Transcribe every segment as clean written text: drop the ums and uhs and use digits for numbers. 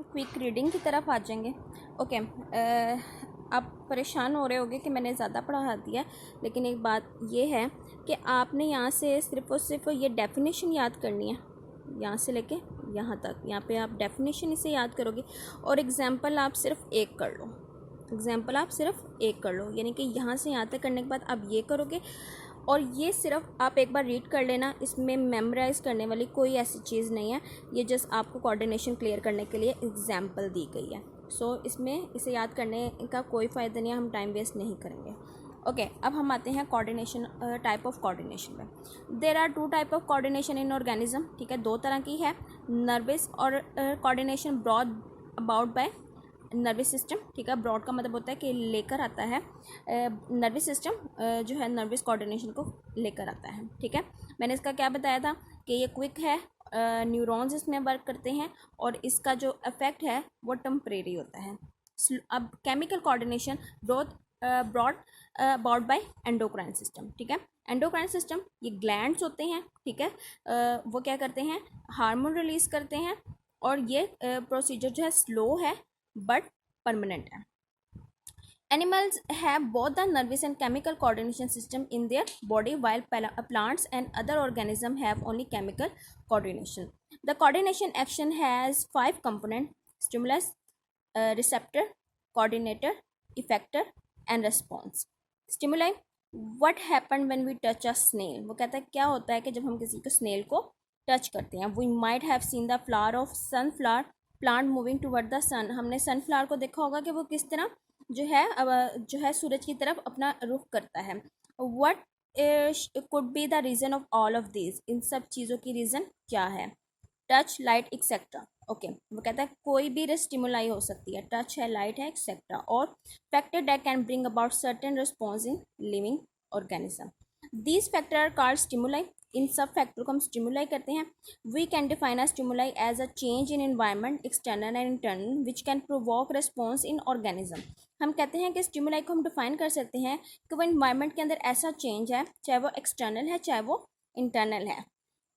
Quick reading की तरफ आ जाएंगे। ओके, आप परेशान हो रहे होगे कि मैंने ज़्यादा पढ़ा दिया, लेकिन एक बात ये है कि आपने यहाँ से सिर्फ और सिर्फ ये डेफिनेशन याद करनी है, यहाँ से लेके यहाँ तक। यहाँ पे आप डेफिनेशन इसे याद करोगे और एग्जाम्पल आप सिर्फ एक कर लो, एग्जाम्पल आप सिर्फ एक कर लो, यानी कि यहाँ से यहाँ तक करने के बाद आप ये करोगे और ये सिर्फ आप एक बार रीड कर लेना। इसमें मेमोराइज करने वाली कोई ऐसी चीज़ नहीं है, ये जस्ट आपको कोऑर्डिनेशन क्लियर करने के लिए एग्जाम्पल दी गई है। सो इसमें इसे याद करने का कोई फ़ायदा नहीं है, हम टाइम वेस्ट नहीं करेंगे। ओके, अब हम आते हैं कोऑर्डिनेशन, टाइप ऑफ कोऑर्डिनेशन में। There are 2 type of coordination in organism, ठीक है, 2 तरह की है। नर्वस और coordination brought about by nervous system, ठीक है। ब्रॉड का मतलब होता है कि लेकर आता है, नर्वस सिस्टम जो है नर्वस कोऑर्डिनेशन को लेकर आता है, ठीक है। मैंने इसका क्या बताया था कि ये क्विक है, न्यूरॉन्स इसमें वर्क करते हैं और इसका जो इफेक्ट है वो टेम्परेरी होता है। अब chemical coordination brought about bye endocrine system, ठीक है। एंडोक्राइन सिस्टम ये ग्लैंड्स होते हैं, ठीक है, वो क्या करते हैं, हार्मोन रिलीज करते हैं और ये प्रोसीजर जो है स्लो है बट परमानेंट है। Animals have both the nervous and chemical coordination system in their body, while plants and other organisms have only chemical coordination. The coordination action has 5 components: stimulus, receptor, coordinator, effector, and response. Stimuli. What happened when we touch a snail? वो कहता है क्या होता है कि जब हम किसी को स्नेल को टच करते हैं। We might have seen the flower of sunflower plant moving toward the sun. हमने सनफ्लावर को देखा होगा कि वो किस तरह जो है सूरज की तरफ अपना रुख करता है। What could be the reason of all of these? इन सब चीज़ों की रीज़न क्या है? Touch, light, etcetera. ओके, वो कहता है कोई भी स्टिमुलाई हो सकती है, टच है, लाइट है, एक्सेट्रा, और factor that can bring about certain response in living organism. These factor are called stimuli. इन सब फैक्टर को हम स्टिमुलाई करते हैं। We can define a stimuli as a change in environment, external and internal, which can provoke response in organism. हम कहते हैं कि स्टिमुलाई को हम डिफाइन कर सकते हैं कि वो इन्वायरमेंट के अंदर ऐसा चेंज है, चाहे वो एक्सटर्नल है चाहे वो इंटरनल है,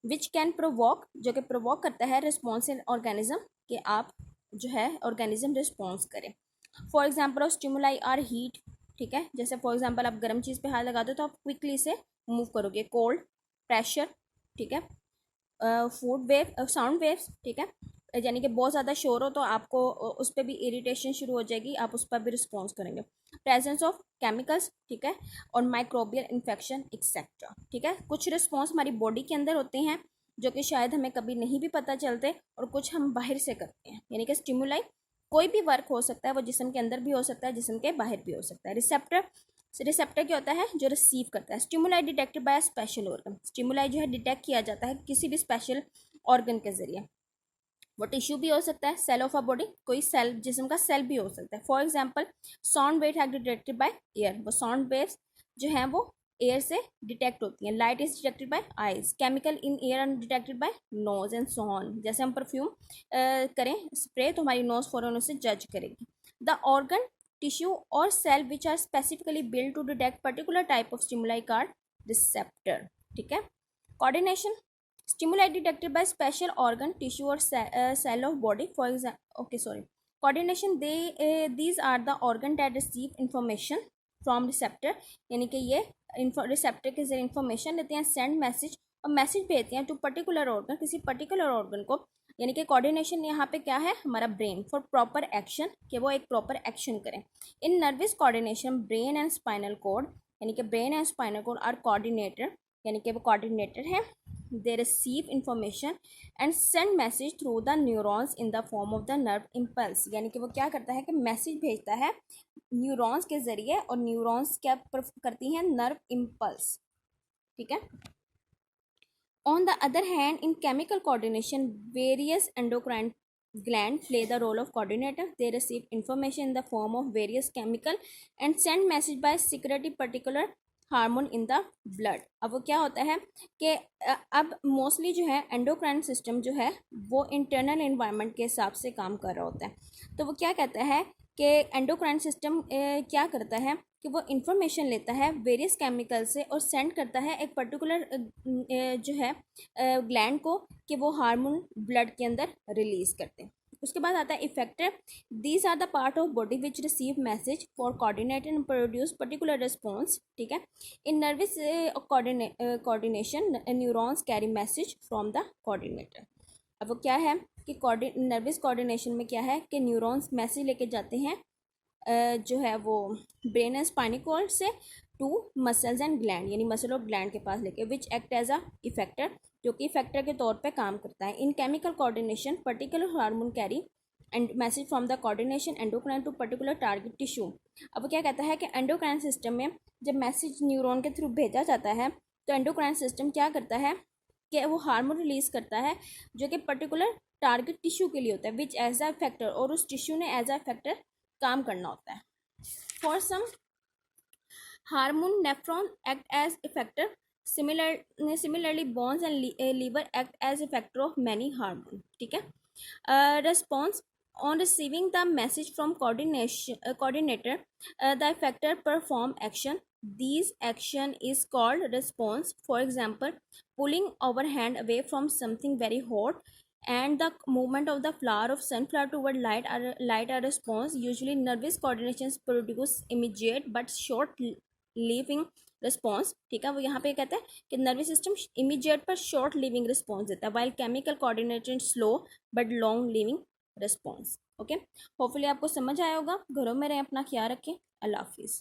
विच कैन प्रोवोक, जो कि प्रोवोक करता है रिस्पॉन्स इन ऑर्गेनिज्म, कि आप जो है ऑर्गेनिज्म रिस्पॉन्स करें। For example of stimuli are heat, ठीक है, जैसे फॉर एग्जाम्पल आप गर्म चीज़ पे हाथ लगा दो तो आप क्विकली इसे मूव करोगे। कोल्ड, प्रेशर, ठीक है, फूड वेव, साउंड वेव्स, ठीक है, यानी कि बहुत ज़्यादा शोर हो तो आपको उस पर भी इरिटेशन शुरू हो जाएगी, आप उस पर भी रिस्पॉन्स करेंगे। प्रेजेंस ऑफ केमिकल्स, ठीक है, और माइक्रोबियल इन्फेक्शन एक्सेट्रा, ठीक है। कुछ रिस्पॉन्स हमारी बॉडी के अंदर होते हैं जो कि शायद हमें कभी नहीं भी पता चलते, और कुछ हम बाहर से करते हैं, यानी कि स्टिमुलाई कोई भी वर्क हो सकता है, वो जिस्म के अंदर भी हो सकता है, जिस्म के बाहर भी हो सकता है। रिसेप्टर क्या होता है, जो रिसीव करता है। Stimuli detected by special organ, stimuli जो है डिटेक्ट किया जाता है किसी भी स्पेशल ऑर्गन के जरिए। वो टिश्यू भी हो सकता है, सेल ऑफ अ बॉडी, कोई सेल, जिस्म का सेल भी हो सकता है। फॉर एग्जाम्पल साउंड वेव है डिटेक्टेड बाय एयर, वो साउंड वेव्स जो हैं वो एयर से डिटेक्ट होती हैं। Light is detected by eyes, chemical in air are detected by nose and so on. जैसे हम परफ्यूम करें स्प्रे तो हमारी नोज फौरन उसे जज करेगी। द ऑर्गन, टिश्यू और cell which are specifically build to detect particular type of stimuli called receptor, ठीक है। Coordination, stimuli detected by special organ, tissue और cell of body. For example, okay sorry, coordination these are the organ that receive information from receptor, यानी कि ये receptor के जरिए information लेते हैं, सेंड मैसेज, और मैसेज भेजते हैं टू पर्टिकुलर ऑर्गन, किसी पर्टिकुलर ऑर्गन को। यानी कि कोऑर्डिनेशन यहाँ पे क्या है, हमारा ब्रेन, फॉर प्रॉपर एक्शन, कि वो एक प्रॉपर एक्शन करें। In nervous coordination brain and spinal cord, यानी कि brain and spinal cord are coordinator, यानी कि वो कोऑर्डिनेटर है। They receive information and send message through the neurons in the form of the nerve impulse, यानी कि वो क्या करता है कि मैसेज भेजता है न्यूरॉन्स के जरिए, और न्यूरॉन्स क्या करती हैं, नर्व इम्पल्स, ठीक है। On the other hand, in chemical coordination, various endocrine glands play the role of coordinator. They receive information in the form of various chemical and send message by secreting particular hormone in the blood. अब वो क्या होता है कि अब mostly जो है endocrine system जो है वो इंटरनल एनवायरनमेंट के हिसाब से काम कर रहा होता है। तो वो क्या कहता है कि एंडोक्राइन सिस्टम क्या करता है कि वो इंफॉर्मेशन लेता है वेरियस केमिकल से और सेंड करता है एक पर्टिकुलर जो है ग्लैंड को, कि वो हार्मोन ब्लड के अंदर रिलीज़ करते हैं। उसके बाद आता है effector. These are the part of body which receive message for coordinate and produce particular response, ठीक है। In nervous coordination neurons carry message from the coordinator. अब वो क्या है कि नर्वस कोऑर्डिनेशन में क्या है कि न्यूरॉन्स मैसेज लेके जाते हैं जो है वो ब्रेन एंड स्पाइनल कॉर्ड से टू मसल्स एंड ग्लैंड, यानी मसल और ग्लैंड के पास लेके, which act as a effector, जो कि इफेक्टर के तौर पे काम करता है। In chemical coordination particular hormone carry and message from the coordination endocrine to particular target tissue. अब वो क्या कहता है कि एंडोक्राइन सिस्टम में जब मैसेज न्यूरॉन के थ्रू भेजा जाता है तो एंडोक्राइन सिस्टम क्या करता है कि वो हार्मोन रिलीज करता है जो कि पर्टिकुलर टारगेट टिश्यू के लिए होता है, विच एज अ इफेक्टर, और उस टिश्यू ने एज अ इफेक्टर काम करना होता है। For some hormone nephron act as effector, similarly bones and liver act as effector of many hormone, ठीक है। Response on receiving the message from coordinator, the effector perform action. These action is called response. For example, pulling our hand away from something very hot and the movement of the flower of sunflower toward light are response. Usually nervous coordinations produce immediate but short living response, ठीक है। वो यहाँ पे कहते हैं कि nervous system immediate पर short living response देता है, while chemical coordinated slow but long living response. Okay, hopefully आपको समझ आया होगा। घरों में रहें, अपना ख्याल रखें। अल्लाह हाफिज़।